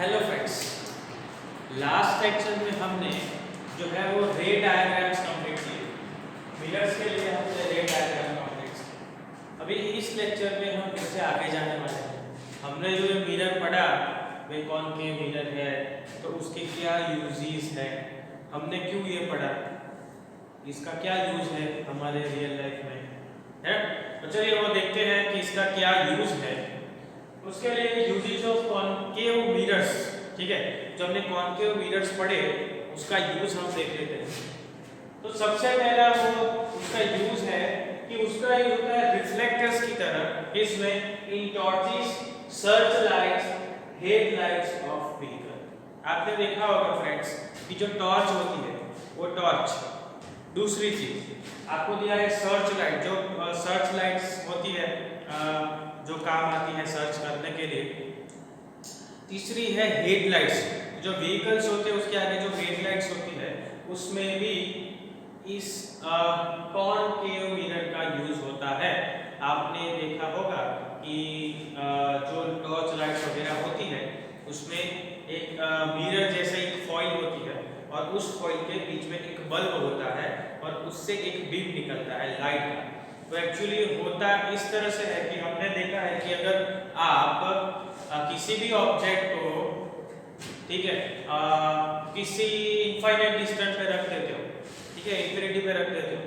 Hello friends, last lecture में हमने जो है वो रे डायग्राम्स कंप्लीट किए। मिरर्स के लिए हमने रे डायग्राम कंप्लीट किए। अभी इस लेक्चर में हम फिर से आगे जाने वाले हैं। हमने जो ये मिरर पढ़ा वे कौन के मिरर है, तो उसके क्या यूजेस है, हमने क्यों ये पढ़ा, इसका क्या यूज है हमारे रियल लाइफ में है। तो चलिए वो देखते हैं कि इसका क्या यूज है। उसके लिए यूजेस ऑफ कॉनकेव मिरर्स, ठीक है, जो हमने कॉनकेव मिरर्स पढ़े उसका यूज हम देख लेते हैं। तो सबसे पहला वो उसका यूज है कि उसका यूज होता है रिफ्लेक्टर्स की तरह, इसमें इन torches, search lights, head lights of vehicle. आपने देखा होगा फ्रेंड्स कि जो टॉर्च होती है वो टॉर्च, दूसरी चीज आपको दिया है सर्च लाइट, जो सर्च लाइट्स होती है जो काम आती है सर्च करने के लिए। तीसरी है हेडलाइट्स, जो व्हीकल्स होते हैं उसके आगे जो हेडलाइट्स होती है उसमें भी इस कॉनकेव मिरर का यूज होता है। आपने देखा होगा कि जो टॉर्च लाइट्स वगैरह होती है उसमें एक मिरर जैसे एक फॉइल होती है और उस फॉइल के बीच में एक बल्ब होता है और उससे एक बीम निकलता है लाइट का। तो एक्चुअली होता इस तरह से है कि हमने देखा है कि अगर आप किसी भी ऑब्जेक्ट को, ठीक है, किसी इनफाइनाइट डिस्टेंस पे रख देते हो, ठीक है, इंफिनिटी पे रख देते हो,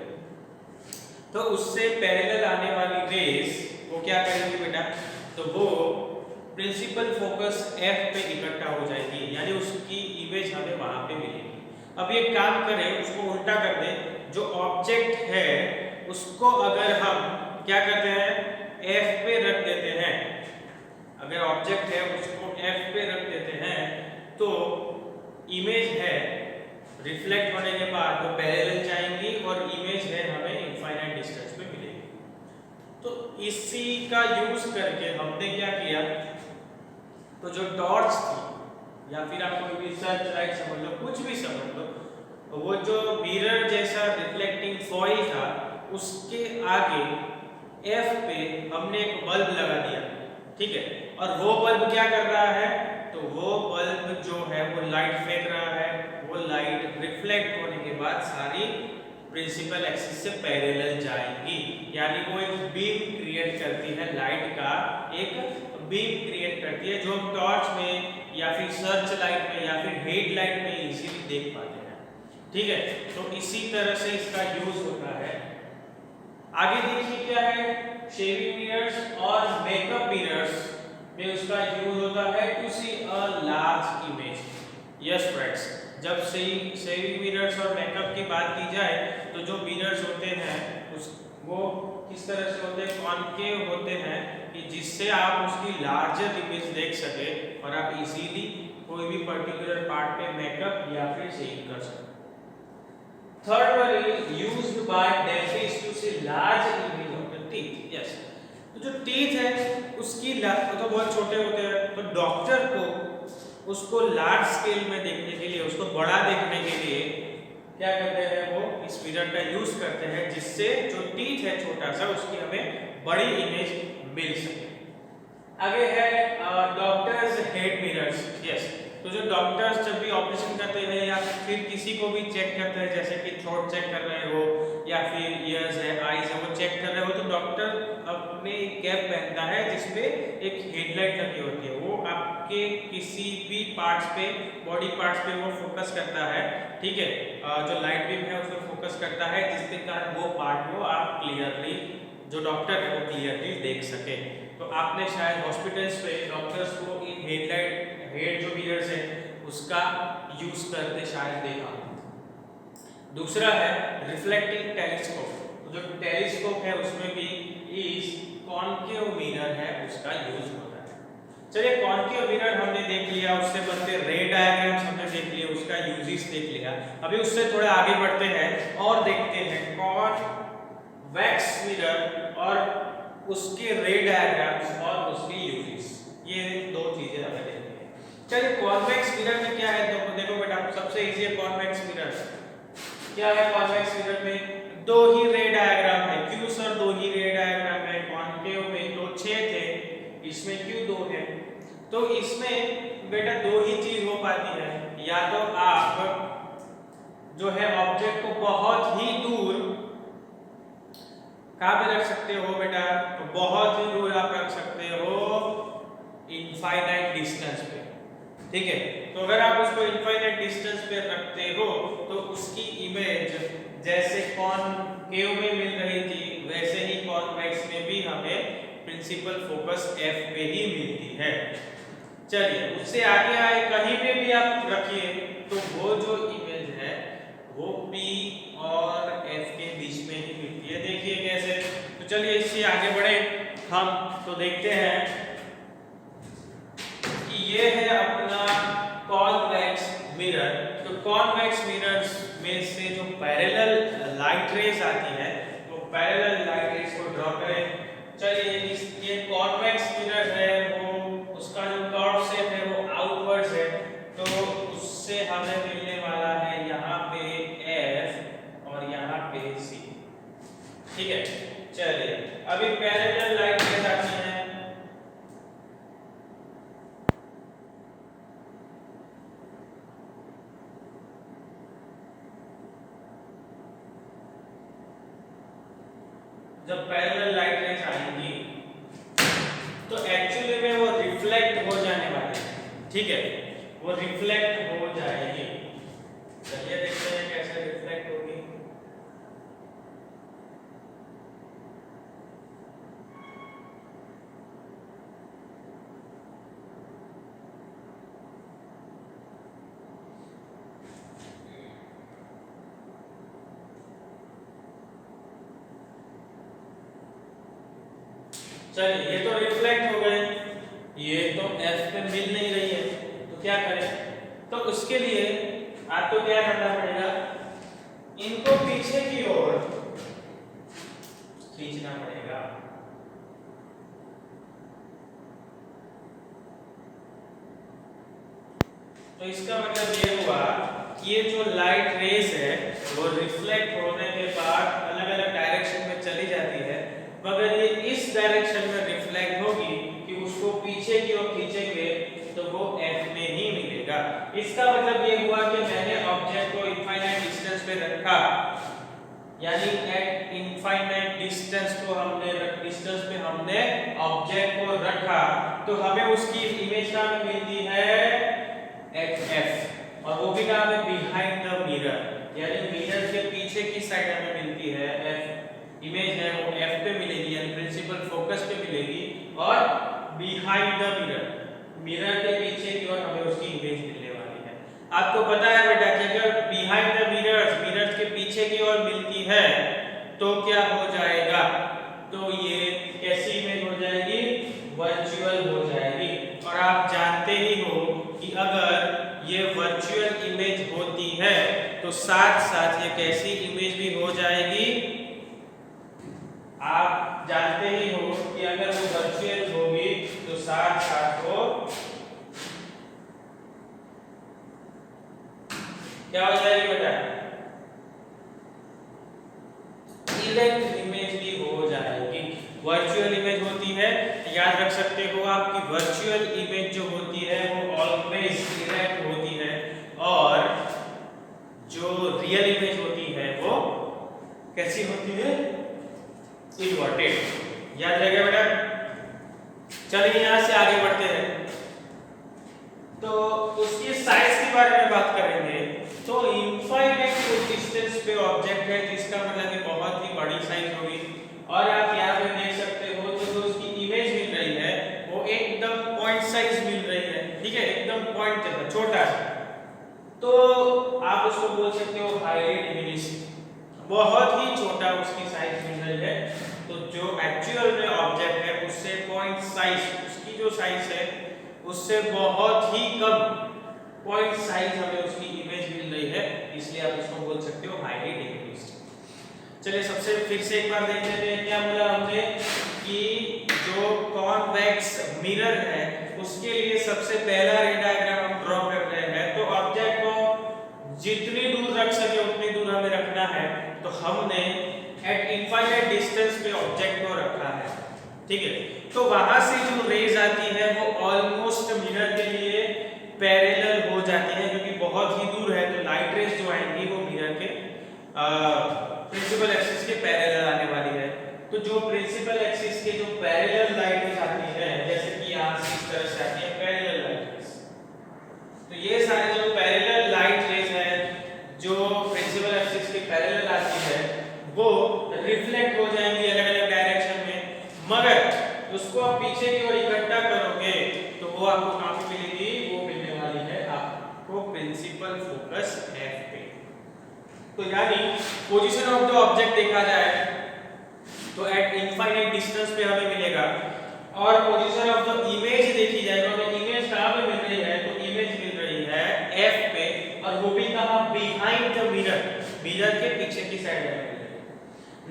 तो उससे पैरेलल आने वाली रेस वो क्या करेंगे बेटा, तो वो प्रिंसिपल फोकस F पे इकट्ठा हो जाएगी, यानी उसकी इमेज हमें वहां पे मिलेगी। अब ये काम करें, उसको उल्टा कर दें, जो ऑब्जेक्ट है उसको अगर हम क्या करते हैं F पे रख देते हैं, अगर ऑब्जेक्ट है उसको F पे रख देते हैं तो इमेज है रिफ्लेक्ट होने के बाद वो पैरेलल जाएंगी और इमेज है हमें इनफाइनाइट डिस्टेंस पे मिलेगी। तो इसी का यूज करके हमने क्या किया, तो जो टॉर्च थी या फिर आप कोई भी सर्च लाइट समझ लो, कुछ भी समझ लो, वो जो मिरर जैसा रिफ्लेक्टिंग फॉइल था उसके आगे F पे हमने एक बल्ब लगा दिया, ठीक है, और वो बल्ब क्या कर रहा है, तो वो बल्ब जो है वो लाइट फेंक रहा है, वो लाइट रिफ्लेक्ट होने के बाद सारी प्रिंसिपल एक्सिस से पैरेलल जाएंगी, यानी वो एक बीम क्रिएट करती है, लाइट का एक बीम क्रिएट करती है जो हम टॉर्च में या फिर सर्च लाइट में या फिर हेड लाइट में इजीली देख पाते हैं, ठीक है। तो इसी तरह से इसका यूज होता है। आगे देखिए क्या है, शेविंग मिरर्स और मेकअप मिरर्स में उसका यूज होता है to see a large image. Yes friends, जब शेविंग मिरर्स और मेकअप की बात की जाए तो जो मिरर्स होते हैं वो किस तरह से होते हैं, कॉनकेव होते हैं, कि जिससे आप उसकी लार्जर इमेज देख सके और आप इजीली कोई भी पर्टिकुलर पार्ट पे मेकअप या फिर शेविंग कर सके। Third one is used by dentist to see large image of the teeth. Yes, तो जो टीथ है उसकी तो बहुत छोटे होते हैं, तो डॉक्टर को उसको लार्ज स्केल में देखने के लिए, उसको बड़ा देखने के लिए क्या करते हैं, वो इस मिरर का यूज करते हैं जिससे जो टीथ है छोटा सा उसकी हमें बड़ी इमेज मिल सके। आगे है डॉक्टर्स हेड मिरर्स। यस, तो जो डॉक्टर्स जब भी ऑपरेशन करते हैं या फिर किसी को भी चेक करते हैं, जैसे कि थ्रोट चेक कर रहे हो या फिर ईयर्स है, आईज है, वो चेक कर रहे हो, तो डॉक्टर अपने कैप पहनता है जिसपे एक हेडलाइट लगी होती है, वो आपके किसी भी पार्ट्स पे, बॉडी पार्ट्स पे वो फोकस करता है, ठीक है, जो लाइट बीम है उस पर फोकस करता है, जिसके कारण वो पार्ट को आप क्लियरली, जो डॉक्टर है वो क्लियरली देख सके। तो आपने शायद हॉस्पिटल्स पे डॉक्टर्स को इन हेडलाइट, हेड जो मिरर्स है उसका यूज करते शायद देखा। दूसरा है रिफ्लेक्टिंग टेलीस्कोप, तो जो टेलीस्कोप है उसमें भी इस कॉनकेव मिरर है उसका यूज होता है। चलिए, कॉनकेव मिरर हमने देख लिया, उससे बनते रे डायग्राम्स हमने देख लिया, उसका यूजेस देख लिया। अभी उससे थोड़ा आगे बढ़ते हैं और देखते हैं कॉन्वेक्स मिरर और उसके रे डायग्राम्स और उसके यूजेस। ये दो चीजें हमें देखनी है। चलिए, कॉन्वेक्स मिरर में क्या है, तो देखो बेटा सबसे इजी है कॉन्वेक्स मिरर। क्या है कॉन्वेक्स मिरर में, दो ही रे डायग्राम है। क्यों सर दो ही रे डायग्राम है, कॉनकेव में तो 6 थे, इसमें क्यों 2 है, तो इसमें बेटा दो ही चीज हो पाती है, या तो आप जो है ऑब्जेक्ट को बहुत ही दूर कहाँ पे रख सकते हो बेटा, तो बहुत ही दूर आप रख सकते हो इनफाइनाइट डिस्टेंस पे, ठीक है। तो अगर आप उसको इनफाइनाइट डिस्टेंस पे रखते हो तो उसकी इमेज जैसे कॉनकेव में मिल रही थी वैसे ही कॉन्वेक्स में भी हमें प्रिंसिपल फोकस F पे ही मिलती है। चलिए उससे आगे आए कहीं पे भी आप रखिए तो वो जो इमेज है वो P और F के बीच में ही मिलती है। देखिए कैसे, तो चलिए इससे आगे बढ़े हम, तो देखते हैं कि ये है अपना कॉन्वेक्स मिरर। तो कॉन्वेक्स मिरर्स में से जो पैरेलल लाइट रेज आती है तो पैरेलल लाइट रेज को ड्रॉ करें। चलिए ये कॉन्वेक्स मिरर है, वो उसका जो कर्व शेप है वो आउटवर्ड्स है, तो उससे हमें मिलने वाला है यहाँ पे F और यहाँ पे C, ठीक है। चलिए अभी पैरेलल लाइट रेज आती है, जब पैरेलल लाइट रेज आएंगी तो एक्चुअली में वो रिफ्लेक्ट हो जाने वाली है, ठीक है, वो रिफ्लेक्ट हो जाएगी। चलिए देखते हैं कैसे रिफ्लेक्ट होगी। चलिए ये तो रिफ्लेक्ट हो गए, ये तो F पे मिल नहीं रही है, तो क्या करें, तो उसके लिए आपको क्या करना पड़ेगा, इनको पीछे की ओर खींचना पड़ेगा। तो इसका मतलब ये हुआ कि ये जो लाइट रेस है वो रिफ्लेक्ट होने के बाद अलग अलग डायरेक्शन में चली जाती है, मगर ये इस डायरेक्शन में रिफ्लेक्ट होगी कि उसको पीछे की ओर खींचेंगे तो वो F में ही मिलेगा। इसका मतलब ये हुआ कि मैंने ऑब्जेक्ट को इनफाइनाइट डिस्टेंस पे रखा, यानी एट इनफाइनाइट डिस्टेंस पे हमने ऑब्जेक्ट को रखा, तो हमें उसकी इमेज कहाँ में मिलती है एट F, और वो भी कहाँ में बिहाइंड द मिरर, यानी मिरर के पीछे की साइड हमें मिलती है F, इमेज है वो F पे मिलेगी यानी प्रिंसिपल फोकस पे मिलेगी, और बिहाइंड द मिरर के पीछे की ओर हमें उसकी इमेज मिलने वाली है। आपको पता है बेटा कि अगर बिहाइंड द मिरर्स के पीछे की ओर मिलती है तो क्या हो जाएगा, तो ये कैसी इमेज हो जाएगी, वर्चुअल हो जाएगी। और आप जानते ही हो कि अगर ये वर्चुअल इमेज होती है तो साथ साथ ये कैसी इमेज भी हो जाएगी, आप जानते ही हो कि अगर वो वर्चुअल होगी तो साथ साथ वो क्या हो जाएगी बेटा, इरेक्ट इमेज भी हो जाएगी। वर्चुअल इमेज होती है, याद रख सकते हो आप कि वर्चुअल इमेज जो होती है वो ऑलवेज इरेक्ट होती है, और जो रियल इमेज होती है वो कैसी होती है, इन्वर्टेड। याद रहेगा बेटा। चलिए यहाँ से आगे बढ़ते हैं, तो उसकी साइज के बारे में बात करेंगे। तो इनफाइनाइट डिस्टेंस पे ऑब्जेक्ट है जिसका मतलब कि बहुत ही बड़ी साइज होगी, और आप यहाँ पे देख सकते हो तो जो उसकी इमेज मिल रही है वो एकदम पॉइंट साइज मिल रही है, ठीक है, एकदम पॉइंट जैसा छोटा सा, तो आप उसको बोल सकते हो हाईली डिमिनिश्ड, बहुत ही छोटा उसकी साइज मिल रही है। तो जो एक्चुअल में ऑब्जेक्ट है उससे पॉइंट साइज, उसकी जो साइज है उससे बहुत ही कम पॉइंट साइज हमें उसकी इमेज मिल रही है, इसलिए आप इसको बोल सकते हो हाईली डिमिनिश्ड। चलिए सबसे फिर से एक बार देख लेते हैं क्या बोला हमने, कि जो कॉन्वेक्स मिरर है उसके लिए सबसे पहला रे डायग्राम हम ड्रॉ कर रहे हैं। तो ऑब्जेक्ट को जितनी दूर रख सके उतनी दूर हमें रखना है, तो हमने एट इनफाइनाइट डिस्टेंस पे ऑब्जेक्ट को रखा है, ठीक है। तो वहां से जो रेज आती है वो ऑलमोस्ट मिरर के लिए प्रिंसिपल एक्सिस के पैरेलल आने वाली है। तो जो प्रिंसिपल एक्सिस के जो पैरेलल लाइट आती है, जैसे कि यहाँ से इस तरह से आती है पैरेलल लाइट, तो ये सारे जो पैरेलल लाइट रेज है जो प्रिंसिपल एक्सिस के पैरेलल आती है वो रिफ्लेक्ट हो जाएंगी अलग अलग डायरेक्शन में, मगर उसको आप पीछे की ओर इकट्ठा करोगे तो वो आपको कहाँ पे मिलेगी, वो मिलने वाली है आपको प्रिंसिपल फोकस एफ पे। तो यानी पोजीशन ऑफ द ऑब्जेक्ट देखा जाए तो एट इनफाइनाइट डिस्टेंस पे हमें मिलेगा, और पोजीशन ऑफ द इमेज देखी जाए तो हमें इमेज कहाँ पे मिल रही है, तो इमेज मिल रही है एफ पे, और वो भी कहाँ, बिहाइंड द मिरर, मिरर के पीछे की साइड में।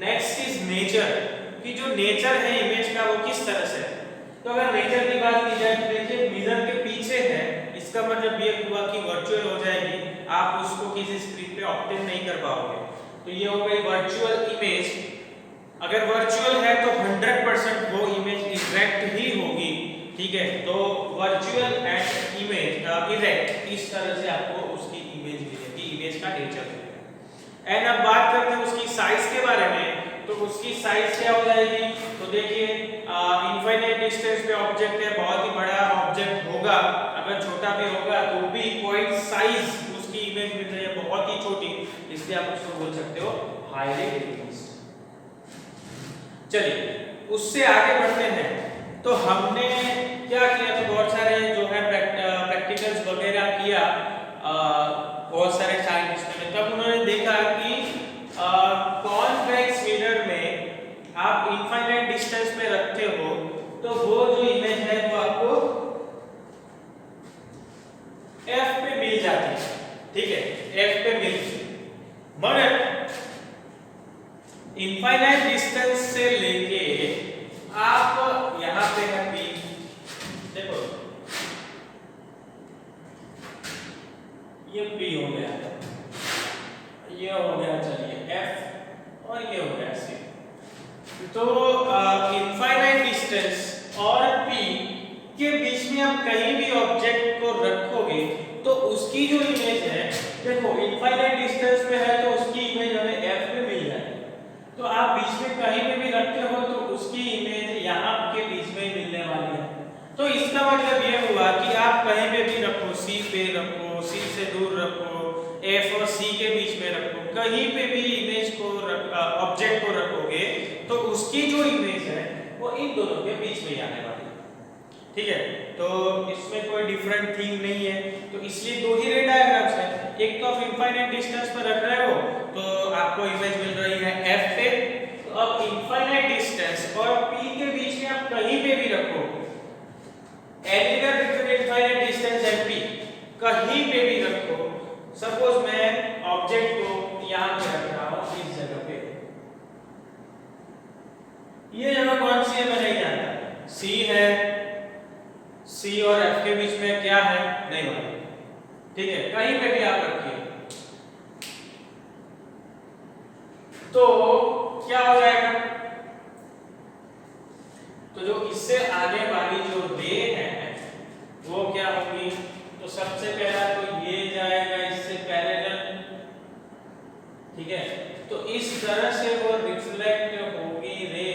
नेक्स्ट इज नेचर, कि जो नेचर है इमेज का वो किस तरह से है। तो अगर नेचर की बात की जाए तो देखिए मिरर के पीछे है, इसका मतलब ये हुआ कि वर्चुअल हो जाएगी, आप उसको किसी स्क्रीन पे ऑब्टेन नहीं कर पाओगे। तो ये हो गई वर्चुअल इमेज। अगर वर्चुअल है तो 100% वो इमेज इरेक्ट ही होगी, ठीक है। तो वर्चुअल एंड इमेज इरेक्ट, इस तरह से आपको उसकी इमेज मिलेगी, इमेज का नेचर। एंड अब बात करते हैं उसकी साइज के बारे में, तो उसकी साइज क्या हो जाएगी, तो देखिए इनफाइनाइट डिस्टेंस पे ऑब्जेक्ट है, बहुत ही बड़ा ऑब्जेक्ट होगा, अगर छोटा भी होगा तो भी पॉइंट साइज उसकी इमेज मिल रही है बहुत ही छोटी, इसलिए आप उसको बोल सकते हो हाईली डिक्रीज्ड। चलिए उससे आगे बढ़ते हैं। तो हमने क्या किया, तो बहुत सारे जो है प्रैक्टिकल्स वगैरह किया बहुत सारे साइंटिस्ट ने, तब उन्होंने देखा कि कॉन्वेक्स मिरर में आप इनफाइनाइट डिस्टेंस में रखते हो तो वो जो इमेज है वो आपको एफ पे मिल जाती है, ठीक है, एफ पे मिलती है। मगर इनफाइनाइट डिस्टेंस से लेके आप यहां पे है बी, देखो ये बी हो गया, ये हो गया, चलिए एफ, और ये हो गया सी। तो इनफाइनाइट डिस्टेंस और पी के बीच में आप कहीं भी ऑब्जेक्ट को रखोगे तो उसकी जो इमेज है, देखो इनफाइनाइट डिस्टेंस पे है तो उसकी इमेज हमें एफ में मिल जाएगी। तो आप बीच में कहीं पे भी रखते हो तो उसकी इमेज यहाँ के बीच में मिलने वाली है। तो इसका मतलब ये हुआ कि आप कहीं पे भी रखो, सी पे रखो, सी से दूर रखो, एफ और सी के बीच में रखो, कहीं पे भी इमेज को ऑब्जेक्ट को रखोगे तो उसकी जो इमेज है वो इन दोनों के बीच में आने वाली है, ठीक है। तो इसमें कोई डिफरेंट थिंग नहीं है, तो इसलिए दो ही रे डायग्राम्स है। एक तो आप इनफाइनाइट डिस्टेंस पर रख रहे हो तो आपको इमेज मिल रही है एफ पे, तो अब इनफाइनाइट डिस्टेंस और पी के बीच में आप कहीं पे भी रखो, anywhere between infinite distance and P, कहीं पे भी रखो। सपोज मैं ऑब्जेक्ट को यहां पे रख रहा हूं इस जगह पे, ये जगह कौन सी है मैं नहीं जानता, सी है, सी और एफ के बीच में क्या है नहीं मालूम, ठीक है, कहीं पे भी आप रखिए। तो क्या हो जाएगा, तो जो इससे आने वाली जो रे है वो क्या होगी, तो सबसे पहला तो ये जाएगा इससे पैरेलल, ठीक है। तो इस तरह से वो रिफ्लेक्ट होगी रे,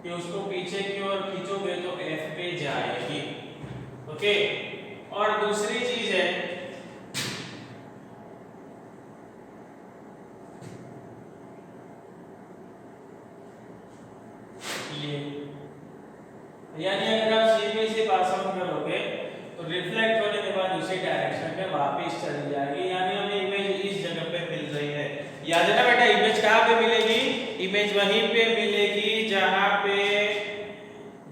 कि उसको पीछे की ओर खींचोगे तो एफ पे जाएगी, ओके। और दूसरी चीज है ये, यानी अगर आप सी में से पास आउट करोगे तो रिफ्लेक्ट होने के बाद उसी डायरेक्शन में वापस चली जाएगी, यानी हमें इमेज इस जगह पे मिल रही है। याद है ना बेटा, इमेज कहाँ पे मिलेगी, इमेज वहीं पे मिलेगी जहां पे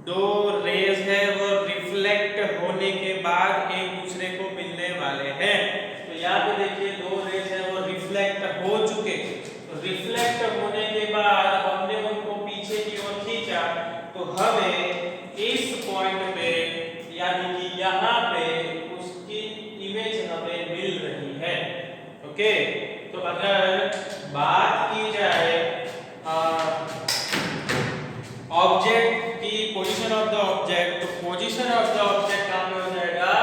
दो रेज है वो रिफ्लेक्ट होने के बाद एक दूसरे को मिलने वाले हैं। तो यहाँ पे देखिए दो रेज है वो रिफ्लेक्ट हो चुके, तो रिफ्लेक्ट होने के बाद हमने उनको पीछे की ओर खींचा तो हमें इस पॉइंट पे यानी कि यहाँ पे उसकी इमेज हमें मिल रही है, ओके। तो अगर बात की जाए ऑब्जेक्ट की पोजीशन ऑफ द ऑब्जेक्ट, तो पोजीशन ऑफ द ऑब्जेक्ट कहां पे हो जाएगा,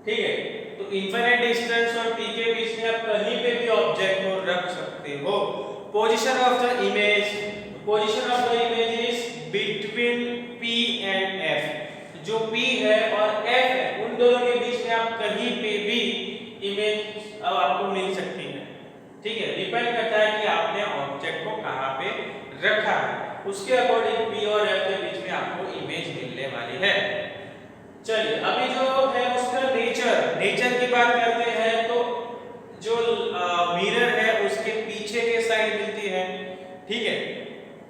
ठीक है। तो इनफाइनाइट डिस्टेंस और p के बीच में आप कहीं पे भी ऑब्जेक्ट को रख सकते हो। Position of the image is between p and f। जो p है और f है उन दोनों के बीच में आप कहीं पे भी इमेज आपको मिल सकती है। ठीक है, डिपेंड करता है कि आपने ऑब्जेक्ट को कहां पे रखा है, उसके अकॉर्डिंग p और f के बीच में आपको इमेज मिलने वाली है। चलिए अभी जो है उसका नेचर की बात करते हैं। तो जो मिरर है उसके पीछे के साइड मिलती है। ठीक है,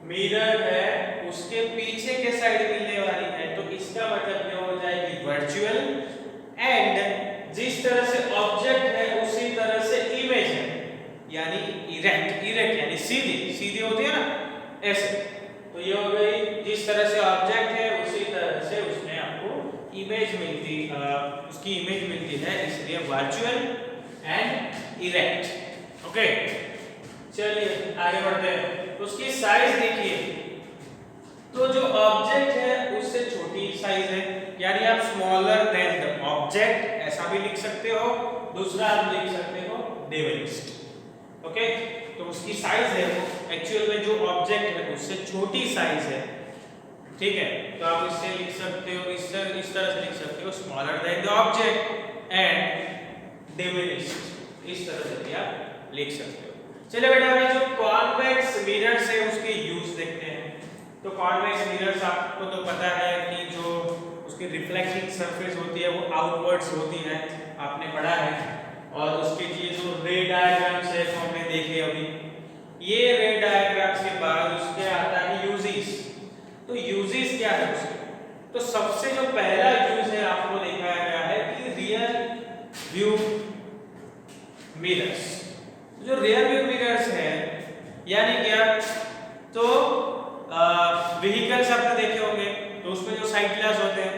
मिरर है उसके पीछे के साइड मिलने वाली है। तो इसका मतलब क्या हो जाएगी, वर्चुअल। एंड जिस तरह से ऑब्जेक्ट है उसी तरह से इमेज है, यानी इरेक्ट यानी सीधी होती है ना, ऐसे। तो ये हो गई, जिस तरह से ऑब्जेक्ट है उसी तरह से उसमें आपको इमेज मिलती उसकी इमेज मिलती है, इसलिए वर्चुअल एंड इरेक्ट। ओके, चलिए आगे बढ़ते हैं। उसकी साइज देखिए, तो जो ऑब्जेक्ट है उससे छोटी साइज है, यानी आप स्मॉलर देन द ऑब्जेक्ट ऐसा भी लिख सकते हो। दूसरा आप लिख सकते हो डिमिनिश्ड। ओके, तो उसकी साइज है एक्चुअल में जो ऑब्जेक्ट है उससे छोटी साइज है। ठीक है, तो आप इससे लिख सकते हो, इस तरह से लिख सकते हो, smaller than the object and diminished, इस तरह से भी आप लिख सकते हो। चलिए बेटा अभी जो कॉन्वेक्स मिरर्स है उसके यूज देखते हैं। तो कॉन्वेक्स मिरर्स आपको तो पता है कि जो उसकी रिफ्लेक्टिंग सरफेस होती है वो आउटवर्ड्स होती है, आपने पढ़ा है। और उसके लिए जो रे डायग्राम्स है तो हमने देखे अभी। ये रे डायग्राम्स के बाद उसके आता है यूजेस। तो यूजेस क्या है उसके? तो सबसे जो पहला यूज है आपको दिखाया गया है कि रियर व्यू मिरर्स। जो रियर व्यू मिरर्स है यानी क्या, तो व्हीकल्स आपने देखे होंगे तो उसमें जो साइड ग्लास होते हैं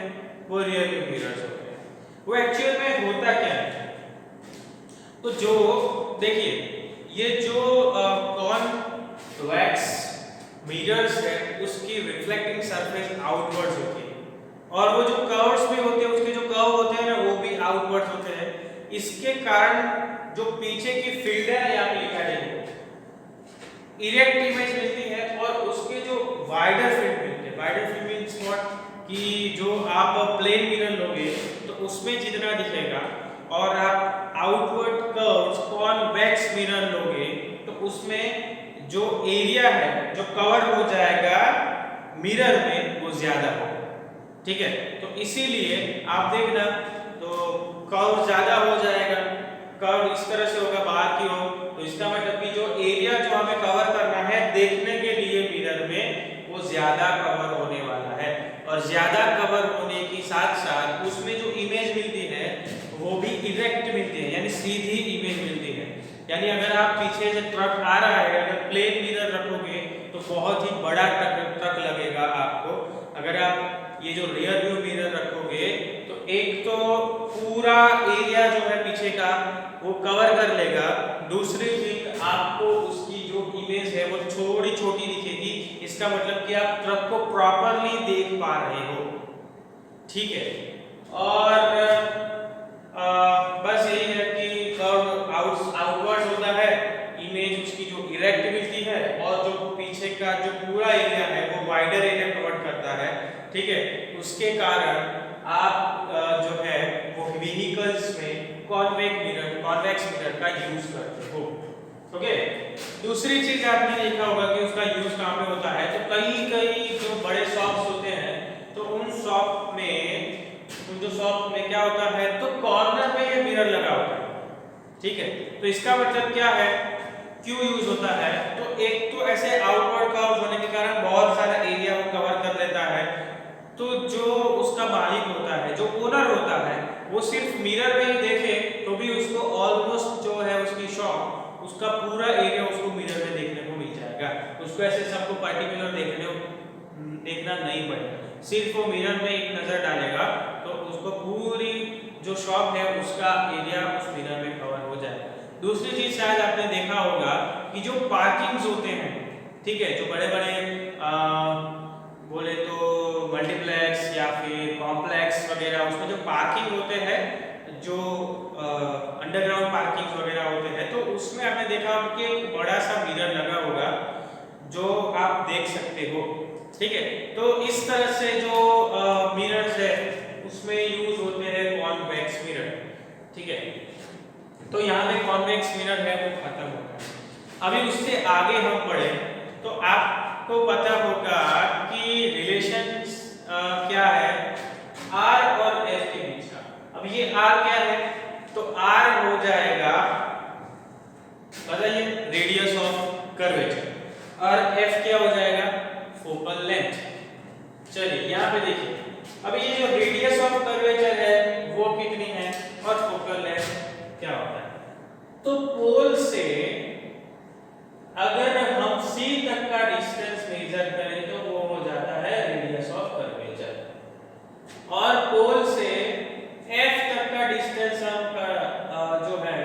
वो रियर व्यू मिरर्स होते हैं। वो एक्चुअल में होता क्या है, तो जो देखिए ये जो कॉन्वेक्स मिरर्स है उसकी रिफ्लेक्टिंग सरफेस आउटवर्ड्स होती है, और वो जो कर्व्स भी होते हैं उसके जो कर्व होते हैं ना वो भी आउटवर्ड्स होते हैं। इसके कारण जो पीछे की फील्ड है यहाँ पे लिखा है इरेक्ट इमेज मिलती है, और उसके जो वाइडर फील्ड मिलते हैं। वाइडर फील्ड मींस व्हाट, कि जो आप प्लेन मिरर लोगे तो उसमें जितना दिखेगा, और आप आउटवर्ड कर्व्स कॉन्वेक्स मिरर लोगे तो उसमें जो एरिया है जो कवर हो जाएगा मिरर में वो ज्यादा होगा। ठीक है, तो इसीलिए आप देखना तो कर्व ज्यादा हो जाएगा, कर्व इस तरह से होगा बाहर की ओर, तो इसका मतलब कि जो एरिया जो हमें कवर करना है देखने के लिए मिरर में वो ज्यादा कवर होने वाला है। और ज्यादा कवर होने के साथ साथ उसमें जो इमेज मिलती है वो भी इरेक्ट मिलती है, यानी सीधी इमेज मिलती है। यानी अगर आप पीछे से ट्रक आ रहा है, अगर प्लेन मिरर रखोगे तो बहुत ही बड़ा ट्रक लगेगा आपको। अगर आप ये जो रियर व्यू मिरर रखोगे तो एक तो पूरा एरिया जो है पीछे का वो कवर कर लेगा, दूसरी चीज आपको उसकी जो इमेज है वो थोड़ी छोटी दिखेगी। इसका मतलब कि आप ट्रक को प्रॉपरली देख पा रहे हो। ठीक है, और बस यही है कि कर्व आउटवर्ड्स होता है, इमेज उसकी जो इरेक्ट मिलती है, और जो पीछे का जो पूरा एरिया है वो वाइडर एरिया कवर करता है। ठीक है, उसके कारण आप जो है वो व्हीकल्स में कॉन्वेक्स मिरर का यूज करते हो। ओके, दूसरी चीज आपने देखा होगा कि उसका यूज कहाँ पे होता है। तो कई जो बड़े शॉप्स होते हैं तो उन शॉप में क्या होता है, तो कॉर्नर पे ये मिरर लगा होता है। ठीक है, तो इसका मतलब क्या है, क्यों यूज होता है, तो एक तो ऐसे आउटवर्ड कर्व होने के कारण बहुत सारा एरिया वो कवर कर लेता है। तो जो उसका मालिक होता है, जो ओनर होता है, वो सिर्फ मिरर में ही देखे तो भी उसको ऑलमोस्ट जो है उसकी शॉप, उसका पूरा एरिया उसको मिरर में देखने को मिल जाएगा। उसको ऐसे सबको पर्टिकुलर देखना नहीं पड़ेगा, सिर्फ वो मिरर में एक नजर डालेगा तो उसको पूरी जो शॉप है उसका एरिया उस मिरर में कवर हो जाएगा। दूसरी चीज शायद आपने देखा होगा कि जो पार्किंग्स होते हैं, ठीक है, जो बड़े बड़े बोले तो मल्टीप्लेक्स या फिर कॉम्प्लेक्स वगैरह, उसमें जो पार्किंग होते हैं, जो अंडरग्राउंड पार्किंग वगैरह होते हैं, तो उसमें आपने देखा होगा कि एक बड़ा सा मिरर लगा होगा जो आप देख सकते हो। ठीक है, तो इस तरह से जो मिरर्स है उसमें यूज होते हैं कॉन्वेक्स मिरर। ठीक है, तो यहाँ पे कॉन्वेक्स मिरर है वो खत्म हो गया। अभी उससे आगे हम पढ़े तो आपको पता होगा कि रिलेशन क्या है R और F के बीच का। अब ये R क्या है, तो R हो जाएगा, बताइए, रेडियस ऑफ कर्वेचर, और F क्या हो जाएगा, फोकल लेंथ। चलिए यहाँ पे देखिए, अब ये जो रेडियस ऑफ कर्वेचर है वो कितनी है और फोकल लेंथ क्या होता है। तो पोल से अगर हम C तक का डिस्टेंस मेजर करें तो वो हो जाता है रेडियस ऑफ कर्वेचर, और पोल से F तक का डिस्टेंस हम जो है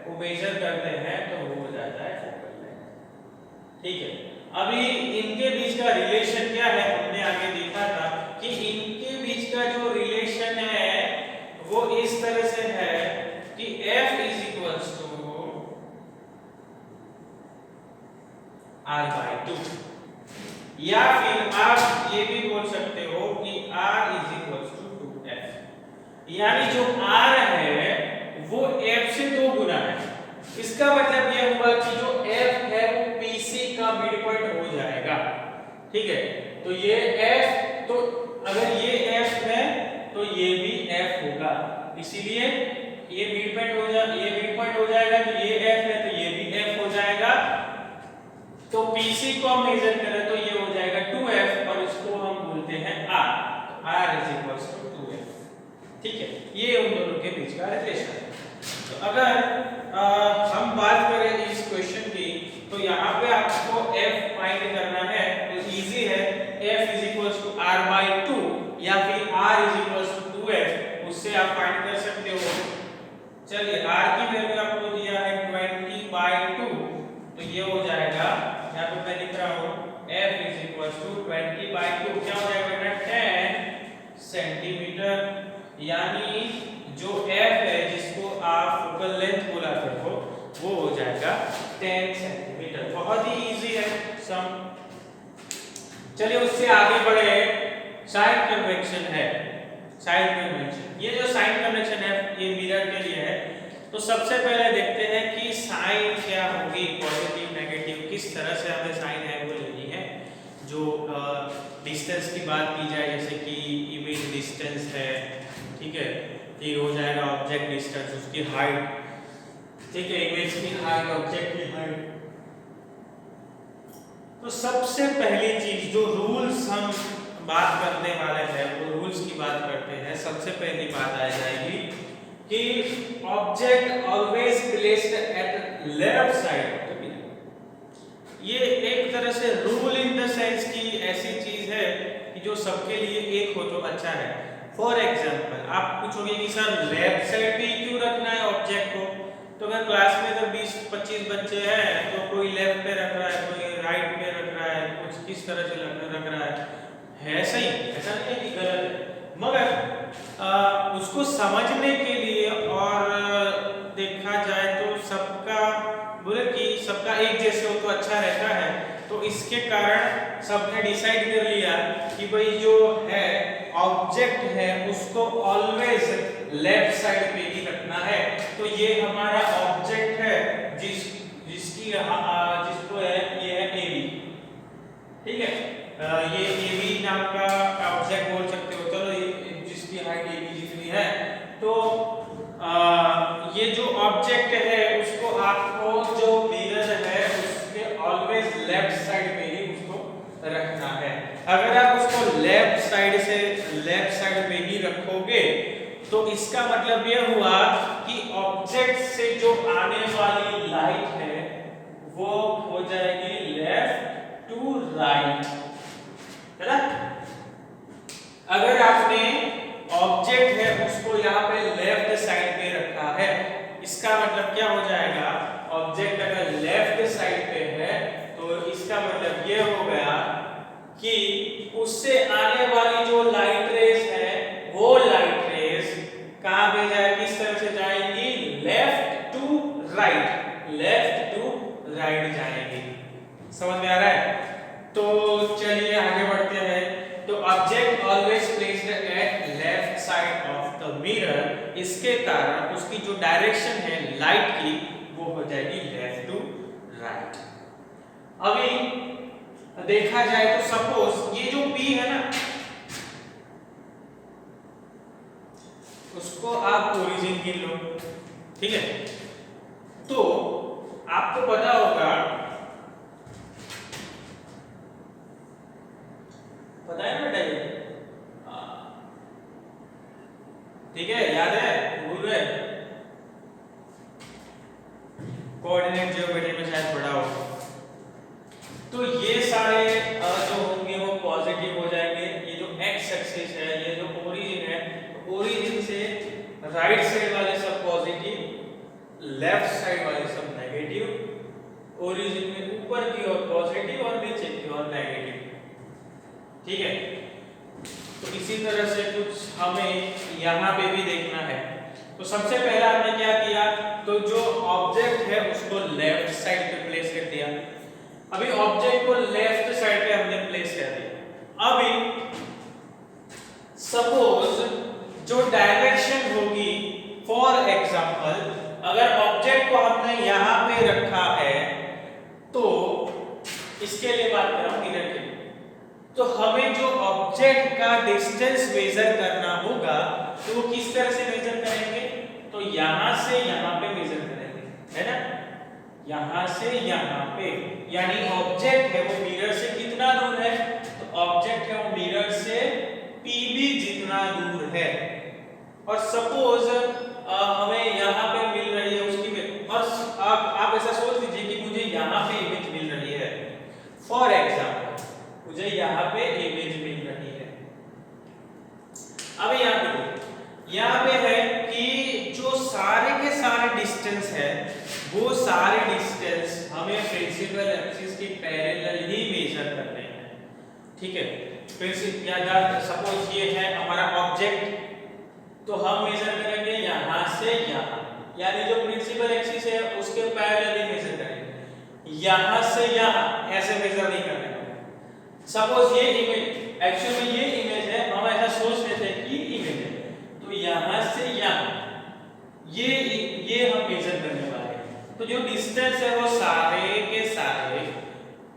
वो मेजर करते हैं तो वो हो जाता है फोकल लेंथ। ठीक है, अभी इनके बीच का रिलेशन क्या है, हमने आगे देखा था कि इनके बीच का जो रिलेशन है वो इस तरह से है कि F is equals to R/2, या फिर आप ये भी बोल सकते हो कि R is equals to 2F, यानी जो R है वो F से 2 गुना है। इसका मतलब ये हुआ कि जो F है वो PC का मिड पॉइंट हो जाएगा। ठीक है, तो ये F, तो अगर ये F है तो ये भी F होगा, इसीलिए ये मिड पॉइंट हो जाएगा, कि ये F है तो ये भी F हो जाएगा। तो PC को हम मेजर करें तो ये हो जाएगा 2F, और इसको हम बोलते हैं R, तो R is equals to 2F। ठीक है, ये उन दोनों के बीच का रिलेशन है। तो अगर हम बात करें इस क्वेश्चन की, तो यहाँ पे आपको F फाइंड करना है, तो इजी है, F is equals to R/2 या फिर R is equals to 2F, उससे आप फाइंड कर सकते हो। चलिए, R की वैल्यू आपको दिया है 20/2, तो ये हो जाएगा, यहाँ पे मैं लिख रहा हूँ F इज इक्वल्स टू 20/2, क्या हो जाएगा बेटा, 10 सेंटीमीटर, यानी जो F है जिसको आप फोकल लेंथ बुलाते हो वो हो जाएगा 10 सेंटीमीटर। बहुत ही इजी है सम। चलिए उससे आगे बढ़े, साइन कन्वेक्शन है। साइन कन्वेक्शन, ये जो साइन कन्वेक्शन है ये मिरर के लिए है। तो सबसे पहले देखते हैं कि साइन क्या होगी, पॉजिटिव नेगेटिव, किस तरह से हमें साइन है वो लेनी है। जो डिस्टेंस की बात की जाए, जैसे कि इमेज डिस्टेंस है, ठीक है, फिर हो जाएगा ऑब्जेक्ट डिस्टेंस, उसकी हाइट, ठीक है, इमेज की हाइट, ऑब्जेक्ट की हाइट। तो सबसे पहली चीज जो रूल्स हम बात करने वाले हैं वो रूल्स की बात करते हैं। सबसे पहली बात आ जाएगी कि object always placed at left side of the mirror. ये एक तरह से रूल इन द सेंस की ऐसी चीज है कि जो सबके लिए एक हो तो अच्छा है। फॉर एग्जांपल, आप पूछोगे कि सर लेफ्ट साइड पे क्यों रखना है ऑब्जेक्ट को, तो अगर क्लास में तो 20-25 बच्चे हैं तो कोई लेफ्ट पे रख रहा है, कोई राइट पे रख रहा है, कुछ किस तरह से रख रहा है सही, ऐसा नहीं है कि गलत है, मगर उसको समझने के लिए और देखा जाए तो सबका बोले कि सबका एक जैसे हो तो अच्छा रहता है। तो इसके कारण सबने डिसाइड कर लिया कि भाई जो है ऑब्जेक्ट है उसको ऑलवेज लेफ्ट साइड पे ही रखना है। तो ये हमारा ऑब्जेक्ट है जिसको है ये है AB, ठीक है, ये AB नाम का ऑब्जेक्ट बोल सकते हो। चलो जिसकी हाइट AB जितनी है, तो ये जो ऑब्जेक्ट है उसको आपको जो मिरर है उसके ऑलवेज लेफ्ट साइड पे ही उसको रखना है। अगर आप उसको लेफ्ट साइड पे ही रखोगे तो इसका मतलब यह हुआ कि ऑब्जेक्ट से जो आने वाली लाइट है वो हो जाएगी लेफ्ट टू राइट, है ना। अगर आपने ऑब्जेक्ट है उसको यहाँ पे लेफ्ट साइड पे रखा है, इसका मतलब क्या हो जाएगा, ऑब्जेक्ट अगर लेफ्ट साइड पे है तो इसका मतलब ये हो गया कि उससे आने वाली जो लाइट रेस है वो लाइट रेस कहाँ पे जाएगी, इस तरह से object always placed at left side of the mirror, इसके कारण उसकी जो डायरेक्शन है लाइट की वो हो जाएगी लेफ्ट टू राइट। अभी देखा जाए तो सपोज ये जो P है ना, उसको आप ओरिजिन गिन लो, ठीक है। तो आपको पता होगा, पता है ना बेटा ये, ठीक है, याद है, भूल गए? कोऑर्डिनेट ज्योमेट्री में शायद पढ़ा हो। तो ये सारे जो होंगे वो पॉजिटिव हो जाएंगे। ये जो एक्स एक्सिस है, ये जो ओरिजिन है, ओरिजिन से राइट साइड वाले सब पॉजिटिव, लेफ्ट साइड वाले सब नेगेटिव, ओरिजिन में ऊपर की ओर पॉजिटिव और नीचे की ओर नेगेटिव, ठीक है। तो इसी तरह से कुछ हमें यहाँ पे भी देखना है। तो सबसे पहला हमने क्या किया, तो जो ऑब्जेक्ट है उसको लेफ्ट साइड पे प्लेस कर दिया। अभी ऑब्जेक्ट को लेफ्ट साइड पे हमने प्लेस कर दिया। अभी सपोज जो डायरेक्शन होगी, फॉर एग्जांपल अगर ऑब्जेक्ट को हमने यहां पे रखा है, तो इसके लिए बात कर रहा हूं मिरर के लिए, तो हमें जो ऑब्जेक्ट का डिस्टेंस मेजर करना होगा तो वो किस तरह से मेजर करेंगे, तो यहां से यहां पे मेजर करेंगे, है ना, यहां से यहां पे। यानी ऑब्जेक्ट है वो मिरर से कितना दूर है, तो ऑब्जेक्ट है वो मिरर से PB जितना दूर है। और सपोज हमें यहाँ पे मिल रही है उसकी, और आप ऐसा सोच लीजिए कि मुझे यहाँ पे इमेज मिल रही है, फॉर एग्जांपल मुझे यहाँ पे इमेज मिल रही है। अब यहाँ पे है कि जो सारे के सारे डिस्टेंस है, वो सारे डिस्टेंस हमें प्रिंसिपल एक्सिस के पैरेलल ही मेजर करने हैं, ठीक है। सपोज ये है हमारा ऑब्जेक्ट, तो हम मेजर करेंगे यहां से यहां, यानी जो प्रिंसिपल एक्सिस है उसके पैरेलल ही मेजर करेंगे, यहां से यहां ऐसे मेजर नहीं करना। सपोज ये इमेज, एक्चुअली ये इमेज है, हम ऐसा सोच लेते हैं कि इमेज है, तो यहां से यहां ये हम मेजर करने वाले हैं। तो जो डिस्टेंस है वो सारे के सारे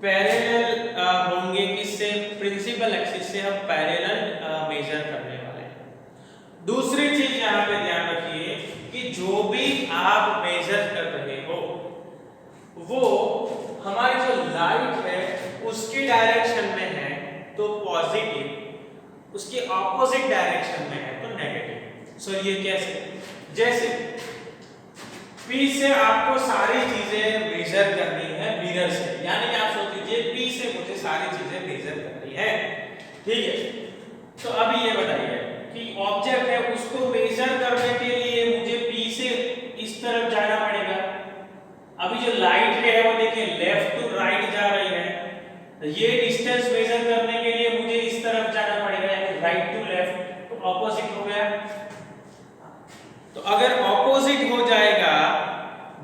पैरेलल होंगे, किससे, प्रिंसिपल एक्सिस से हम पैरेलल मेजर करने वाले हैं। दूसरी चीज यहाँ पे ध्यान रखिए कि जो भी आप मेजर कर रहे हो वो हमारी जो लाइट है उसकी डायरेक्शन में है तो पॉजिटिव, उसके ऑपोजिट डायरेक्शन में है तो नेगेटिव। सो ये कैसे, जैसे P से आपको सारी चीजें मेजर करनी है मिरर से, यानी कि आप सोच लीजिए P से मुझे सारी चीजें मेजर करनी है, ठीक है। तो अभी ये बताइए कि ऑब्जेक्ट है उसको मेजर करने के लिए मुझे P से इस तरफ जाना पड़ेगा। अभी जो लाइट है वो देखिए लेफ्ट टू राइट जा रही है, ये डिस्टेंस मेजर करने के लिए मुझे इस तरफ जाना पड़ेगा, यानी राइट टू लेफ्ट, तो ऑपोजिट हो गया। तो अगर ऑपोजिट हो जाएगा,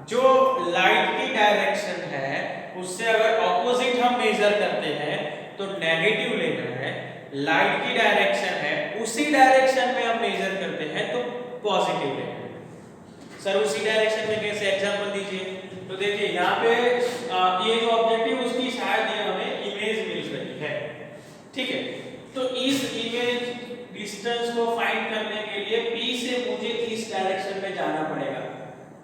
जो लाइट की डायरेक्शन है उससे अगर ऑपोजिट हम मेजर करते हैं तो नेगेटिव लेना है, लाइट की डायरेक्शन है उसी डायरेक्शन में हम मेजर करते हैं तो पॉजिटिव लेना है। सर उसी डायरेक्शन में कैसे, एग्जांपल दीजिए। तो देखिए यहाँ पे ये जो ऑब्जेक्टिव उसकी शायद ये हमें इमेज मिल रही है, ठीक है। तो इस इमेज डिस्टेंस को फाइंड करने के लिए P से मुझे इस डायरेक्शन में जाना पड़ेगा,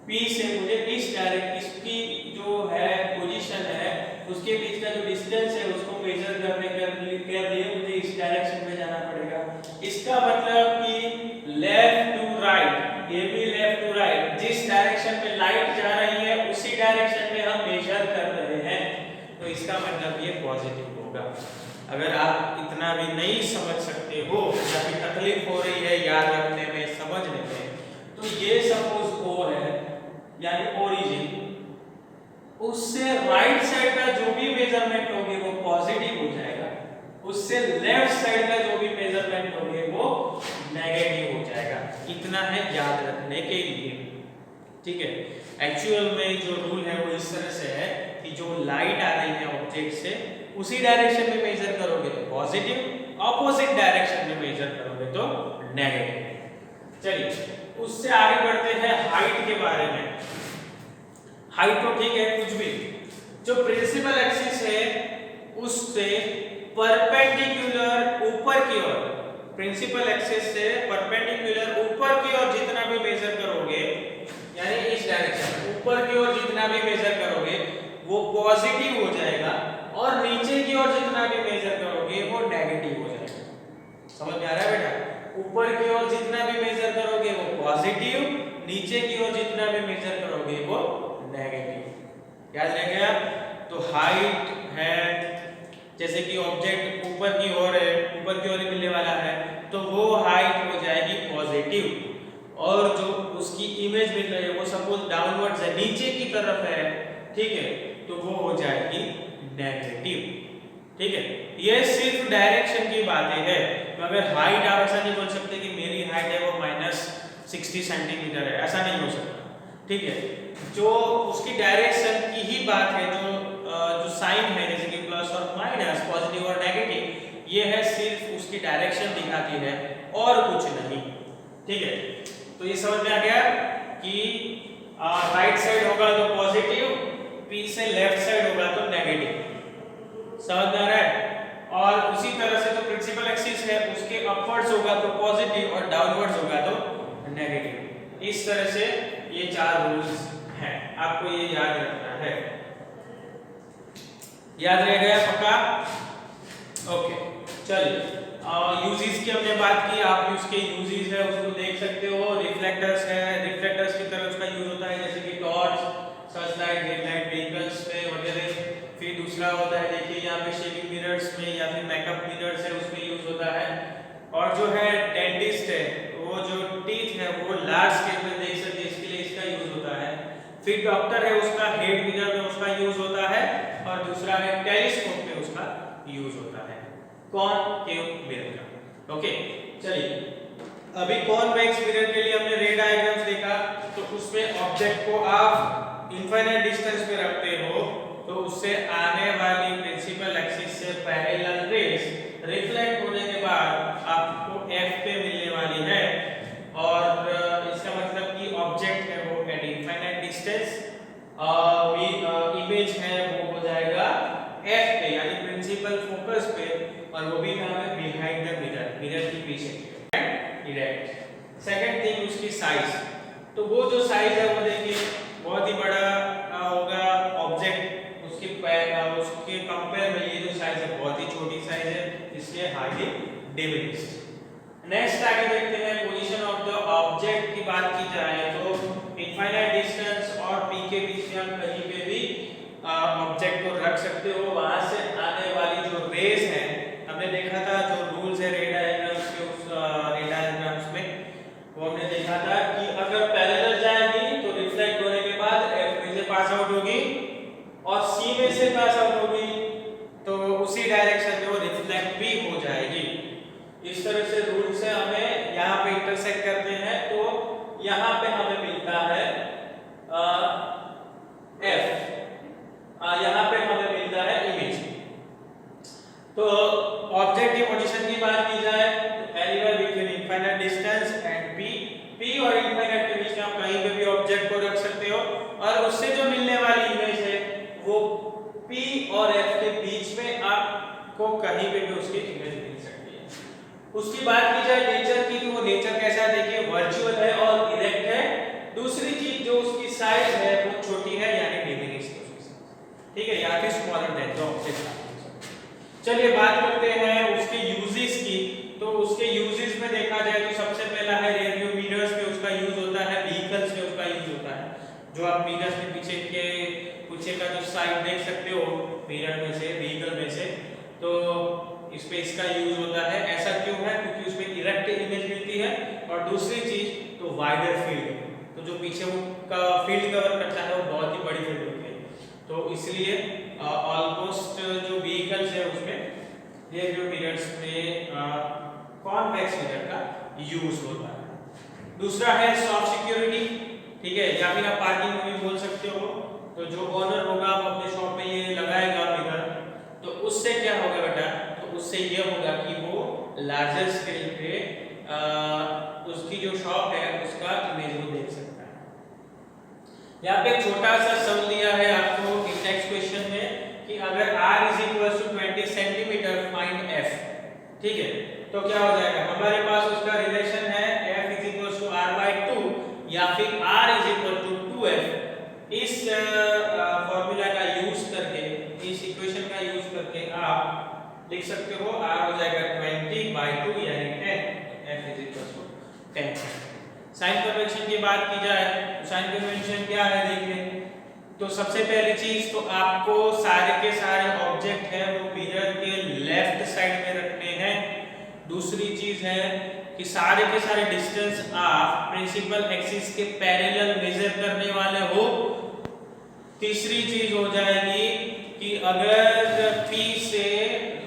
P से मुझे इस डायरेक्शन, इसकी जो है पोजीशन है उसके बीच का जो डिस्टेंस है उसको मेजर करने के लिए मुझे इस डायरेक्शन में जाना पड़ेगा। इसका मतलब कि लेफ्ट टू राइट, ये भी लेफ्ट टू राइट, जिस डायरेक्शन में लाइट जा रही है उसी डायरेक्शन में हम मेजर कर रहे हैं, तो इसका मतलब ये पॉजिटिव होगा। अगर आप इतना भी नहीं समझ सकते हो या फिर तकलीफ हो रही है याद रखने में, समझने में, तो ये सपोज O है यानी ओरिजिन, उससे राइट साइड का जो भी मेजरमेंट होगी वो पॉजिटिव हो जाएगा, उससे लेफ्ट साइड का जो भी मेजरमेंट होगी वो नेगेटिव हो जाएगा। इतना है याद रखने के लिए, ठीक है। एक्चुअल में जो रूल है वो इस तरह से है कि जो लाइट आ रही है ऑब्जेक्ट से उसी डायरेक्शन में मेजर करोगे तो पॉजिटिव, ऑपोजिट डायरेक्शन में मेजर करोगे तो नेगेटिव। चलिए उससे आगे बढ़ते हैं हाइट के बारे में। हाइट तो ठीक है कुछ भी, जो प्रिंसिपल एक्सिस है उससे परपेंडिकुलर ऊपर की ओर, प्रिंसिपल एक्सिस से परपेंडिकुलर ऊपर की ओर जितना भी मेजर करोगे, यानी इस डायरेक्शन ऊपर की ओर जितना भी मेजर करोगे वो पॉजिटिव हो जाएगा, और नीचे की ओर जितना भी मेजर करोगे वो नेगेटिव हो जाएगा। समझ में आ रहा है बेटा? ऊपर की ओर जितना भी मेजर करोगे वो पॉजिटिव, नीचे की ओर जितना भी मेजर करोगे वो नेगेटिव। याद रखेगा? तो हाइट है, जैसे कि ऑब्जेक्ट ऊपर की ओर है, ऊपर की ओर ही मिलने वाला है, तो वो हाइट हो जाएगी पॉजिटिव, और जो उसकी इमेज मिल रही है वो सपोज डाउनवर्ड्स है, नीचे की तरफ है, ठीक है, तो वो हो जाएगी नेगेटिव। ठीक है, ये सिर्फ डायरेक्शन की बातें है, मगर हाइट आप ऐसा नहीं बोल सकते कि मेरी हाइट है वो -60 सेंटीमीटर है, ऐसा नहीं हो सकता। ठीक है, जो उसकी डायरेक्शन की ही बात है, जो साइन है जैसे कि प्लस और माइनस, पॉजिटिव और नेगेटिव, ये है सिर्फ उसकी डायरेक्शन दिखाती है और कुछ नहीं। ठीक है, तो ये समझ में आ गया कि राइट साइड होगा तो पॉजिटिव, पी से लेफ्ट साइड होगा तो नेगेटिव। समझ में आ रहा है? और उसी तरह से जो प्रिंसिपल एक्सिस है उसके अपवर्ड्स होगा तो पॉजिटिव और डाउनवर्ड्स होगा तो नेगेटिव। इस तरह से ये 4 रूल्स हैं, आपको ये याद रखना है। याद रह गया पक्का? ओके, चलिए यूजेस की हमने बात की, आप उसके यूजेस है उसको देख सकते हो। रिफ्लेक्टर्स है, रिफ्लेक्टर्स की तरह उसका यूज होता है जैसे कि torch, search light, headlight, vehicles में वगैरह। फिर दूसरा होता है देखिए यहाँ पे शेविंग मिरर्स में या फिर मेकअप मिरर्स है उसमें यूज होता है। और जो है डेंटिस्ट है वो जो टीथ है वो लार्ज स्केल में देख सके इसके लिए इसका यूज होता है। फिर डॉक्टर है उसका हेड मिरर में उसका यूज होता है, और दूसरा है टेलीस्कोप में उसका यूज होता है, कॉनकेव मिरर का। ओके, चलिए अभी कॉन्वेक्स मिरर के लिए हमने रे डायग्राम्स देखा, तो उसमें ऑब्जेक्ट को आप इनफाइनाइट डिस्टेंस पे रखते हो तो उससे आने वाली प्रिंसिपल एक्सिस से पैरेलल रेज रिफ्लेक्ट होने के बाद आपको F पे मिलने वाली है, और इसका मतलब कि ऑब्जेक्ट है वो एट इनफाइनाइट डिस्टेंस, इमेज है वो हो जाएगा F पे यानी प्रिंसिपल फोकस पे, और वो भी कहां पे? बिहाइंड द मिरर, मिरर के पीछे डायरेक्ट। सेकंड थिंग उसकी साइज, तो वो जो साइज है वो देखिए बहुत ही बड़ा होगा ऑब्जेक्ट, उसके कंपेयर में ये जो साइज है बहुत ही छोटी साइज है, इसलिए हाईली डिमिनिश्ड। नेक्स्ट आगे देखते हैं पोजीशन ऑफ द ऑब्जेक्ट की बात की जाए तो इनफाइनाइट डिस्टेंस और p के बीच में हम कहीं पे भी ऑब्जेक्ट को रख सकते हो। वहां से आने वाली जो रेज है, हमने देखा था जो रूल्स है रे डायग्राम्स के, उस रे डायग्राम्स में वो हमने देखा था कि अगर पैरेलल जाएगी तो रिफ्लेक्ट होने के बाद F में से पास आउट होगी और C में से पास आउट होगी, तो उसी डायरेक्शन में वो रिफ्लेक्ट भी हो जाएगी। इस तरह से रूल से हमें यहाँ पे इंटरसेक्ट करते हैं तो यहाँ पे हमें मिलता है F, यहाँ पे हमें मिलता है इमेज। तो ऑब्जेक्ट की पोजीशन की बात की जाए तो anywhere between infinite distance and P और इनफाइनाइट के बीच में आप कहीं पे भी ऑब्जेक्ट को रख सकते हो, और उससे जो मिलने वाली इमेज है वो P और F के बीच में आपको कहीं पे भी उसकी इमेज मिल सकती है। उसकी बात की जाए नेचर की, तो वो नेचर कैसा है देखिए, वर्चुअल है और इरेक्ट है। दूसरी चीज जो उसकी साइज है वो छोटी है यानी डिमिनिश्ड, ठीक है, या फिर स्मॉलर देन द ऑब्जेक्ट। चलिए बात करते हैं उसके यूजेस की, तो उसके यूजेस में देखा जाए तो सबसे पहला है रियर व्यू मिरर्स में उसका यूज होता है, व्हीकल्स में उसका यूज होता है। जो आप मिरर्स में पीछे का जो साइड देख सकते हो मिरर में से, व्हीकल में से, तो इस पे इसका यूज होता है। ऐसा क्यों है? क्योंकि उसमें डायरेक्ट इमेज मिलती है, और दूसरी चीज तो वाइडर फील्ड, तो जो पीछे वो का फील्ड कवर करता है वो बहुत ही बड़ी फील्ड होती है, तो इसलिए ऑलमोस्ट जो व्हीकल्स है उसमें रियर व्यू मिरर्स में कॉन्वेक्स मिरर का यूज होता है। दूसरा है सॉफ्ट सिक्योरिटी, ठीक है, या फिर आप पार्किंग में भी बोल सकते हो। तो जो ओनर होगा वो अपने शॉप में ये लगाएगा मिरर, तो उससे क्या होगा बेटा, तो उससे ये होगा कि वो लार्जर स्केल पे उसकी जो शॉप है उसका इमेज वो देख सकता है। यहाँ पे छोटा सा सम दिया है आपको नेक्स्ट क्वेश्चन में कि अगर r = 20 सेंटीमीटर फाइंड f, ठीक है, तो क्या हो जाएगा, हमारे पास उसका रिलेशन है f = r/2 या फिर r = 2f। इस फॉर्मूला का यूज करके, इस इक्वेशन का यूज करके आप लिख सकते हो r हो जाएगा 20/2 यानी 10, f = 10। साइन कन्वेंशन की बात की जाए तो साइन कन्वेंशन क्या है देखिए, तो सबसे पहली चीज तो आपको सारे के सारे ऑब्जेक्ट है वो मिरर के लेफ्ट साइड में रखने हैं। दूसरी चीज है कि सारे के सारे डिस्टेंस आप प्रिंसिपल एक्सिस के पैरेलल मेजर करने वाले हो। तीसरी चीज हो जाएगी कि अगर P से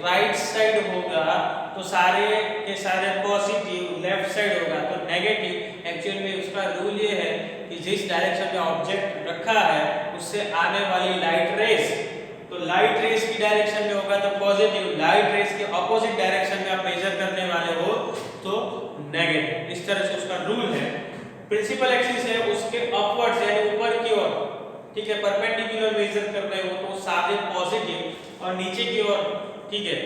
राइट साइड होगा तो सारे के सारे पॉजिटिव, लेफ्ट साइड होगा तो नेगेटिव। एक्चुअल में उसका रूल ये है कि जिस डायरेक्शन में ऑब्जेक्ट रखा है उससे आने वाली लाइट रेस, तो लाइट रेस की डायरेक्शन में होगा तो पॉजिटिव, लाइट रेस के ऑपोजिट डायरेक्शन में आप मेजर करने वाले हो तो नेगेटिव। इस तरह से उसका रूल है। प्रिंसिपल एक्सिस है उसके अपवर्ड्स यानी ऊपर की ओर, ठीक है, परपेंडिकुलर मेजर कर रहे हो तो सारे पॉजिटिव, और नीचे की ओर, ठीक है,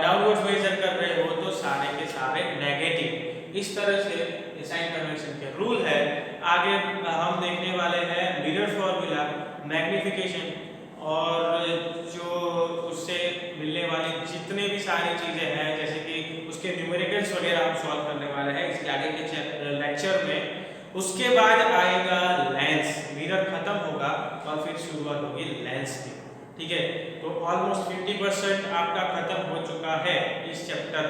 डाउनवर्ड्स मेजर कर रहे हो तो सारे के सारे नेगेटिव। इस तरह से साइन कन्वेंशन के रूल है। आगे हम देखने वाले हैं मिरर फॉर्मूला, मैग्निफिकेशन और जो उससे मिलने वाली जितने भी सारी चीजें हैं, जैसे कि उसके न्यूमेरिकल्स वगैरह हम सॉल्व करने वाले हैं इसके आगे के लेक्चर में। उसके बाद आएगा लेंस, मिरर खत्म होगा और फिर शुरुआत होगी लेंस की, ठीक है। तो ऑलमोस्ट 50% आपका खत्म हो चुका है, इस चैप्टर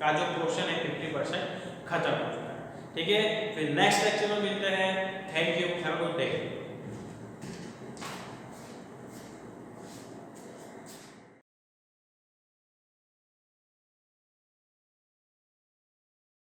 का जो पोर्शन है 50% खत्म हो चुका है, ठीक है। फिर नेक्स्ट लेक्चर में मिलते हैं।